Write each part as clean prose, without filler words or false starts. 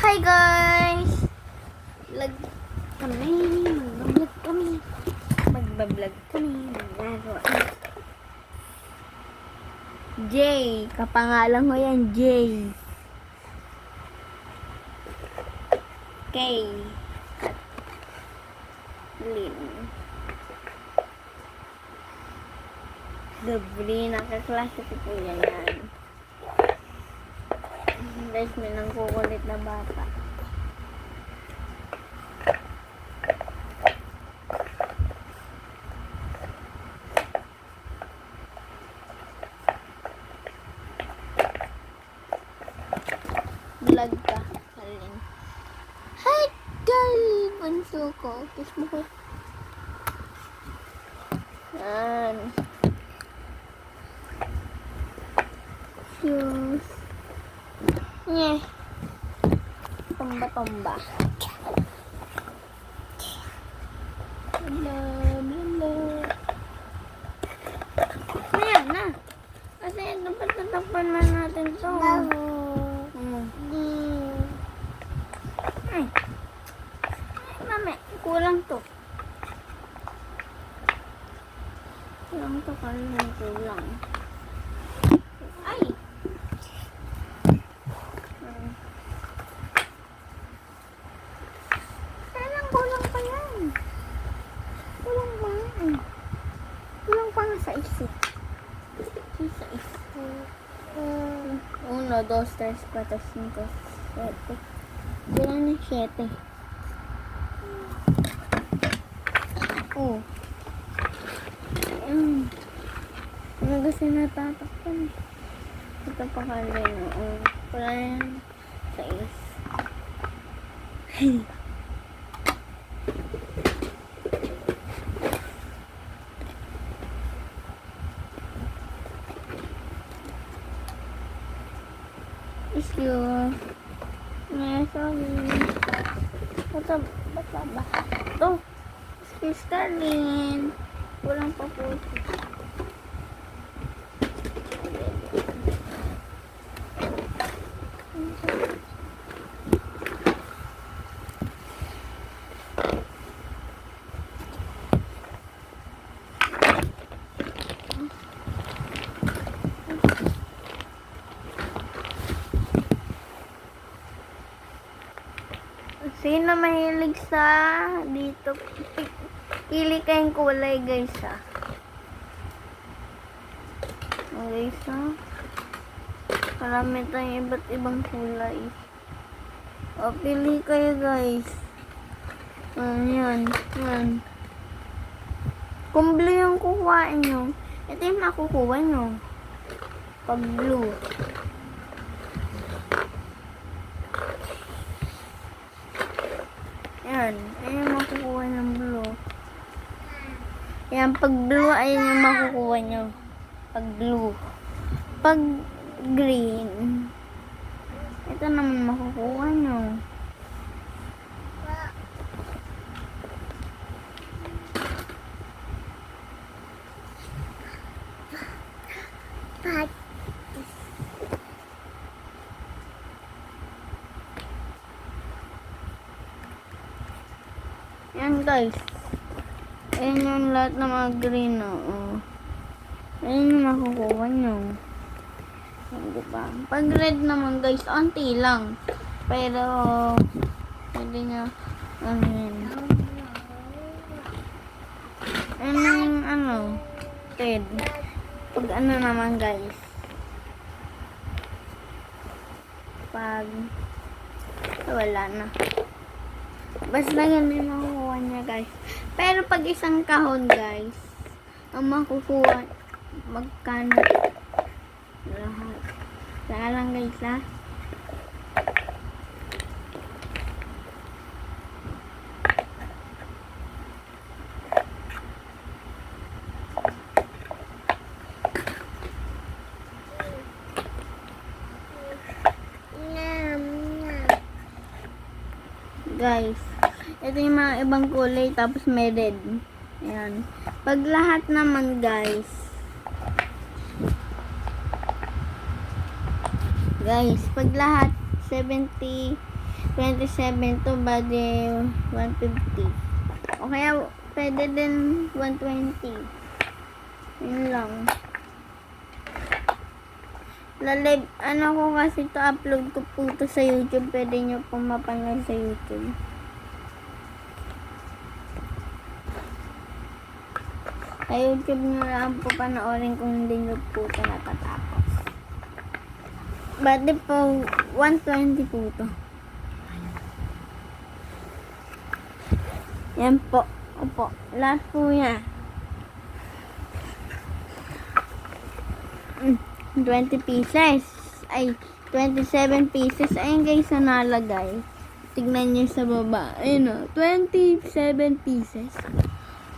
Hi guys! Vlog kami, magbablog kami. Maglaro. Jay, kapangalan ko yan, Jay. K. Lin. Dobri, nakaklase ko po yan. Guys, may nangkukulit na bata. Vlog ka, Alin. Hi, girl! Bunso ko. Kiss mo ko. Yan. Shoes. Nye. Tomba-tomba. Lala, lala. Ayan na. Kasi dapat tatakpan na natin to. Ay. Mami, kulang to. Kulang to, kulang. Ay. Kulang pa yan. Kulang pa yan. Kulang pa nga sa isip. Sa isip. 1, 2, 3, 4, 5, 7. Kulang na 7. Oh. Ano kasi natatakpan? Ito pa kalin. Kulang yan sa isip. Issue. Sorry. Bata ba? Ito. Excuse Darlene. Walang pa po. Sino mahilig sa dito? Pili kayong kulay, guys, ha. Guys, ha. Marami tayong iba't ibang kulay. O, pili kayo, guys. Yan. Kung blue yung kukuhain nyo, ito yung makukuha nyo. Pag blue. Ayan yung makukuha ng blue. Ayan, pag blue, ayan yung makukuha nyo. Pag blue. Pag green, ito naman makukuha nyo. Yan guys. Ayan yung lahat ng mga green. Ayan yung makukuha nyo. Diba? Pag red naman guys, onti lang. Pero, pwede nyo, yun. Ayan yung red. Pag naman guys. Pag, wala na. Basta ganun yung makukuha niya guys. Pero pag isang kahon guys, ang makukuha, magkano? Lahat. Saka lang guys ha. Guys, ito yung mga ibang kulay, tapos may red. Ayan. Pag lahat naman guys, pag lahat 70 27 to, bali 150. O kaya, pwede din 120. Yun lang. Lalive, ano ko kasi to, upload ko po to sa YouTube. Pwede nyo po mapanood sa YouTube. Sa YouTube nyo lang po panoorin kung hindi nyo po ito natatapos. Bali po, 120 po to. Yan po. Opo. Lahat po yan. 20 pieces. Ay, 27 pieces. Ayun guys, na nalagay. Tignan nyo sa baba. Ayun o. 27 pieces.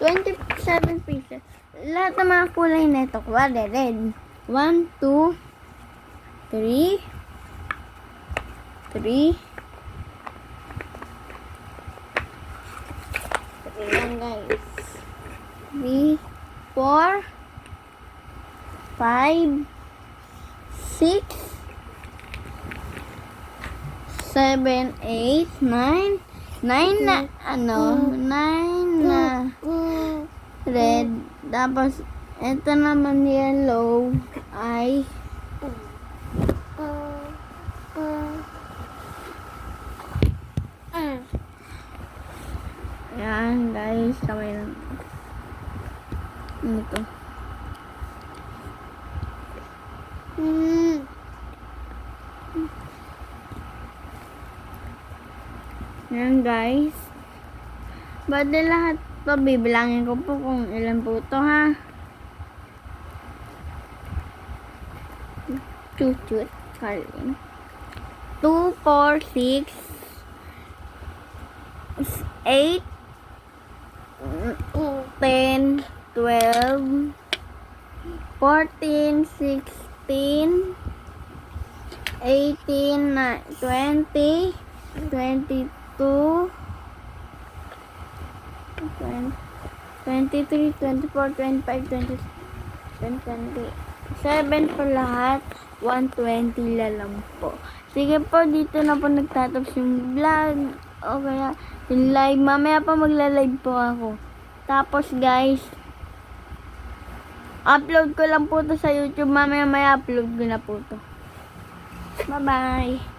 27 pieces. Lahat ng mga kulay nito. Kuwari, red. 1, 2, 3. 3. Ayan guys. 3, 4, 5, 6, 7, 8, 9. 9 na, 9 na red. Tapos, ito naman yellow ay yan guys, kamay lang. Ano to? Yan guys. Bali lahat to, bibilangin ko po kung ilan po to ha. Chut, kaling. 2, 4, 6, 8, 10, 12, 14, 16, 18, 20, 22, 23, 24, 25, 26, 27 po lahat. 120 lang po. Sige po, dito na po nagtatapos yung vlog. O kaya yung live. Mamaya pa magla-live po ako. Tapos guys, upload ko lang po to sa YouTube. Mamaya may upload ko na po to. Bye bye.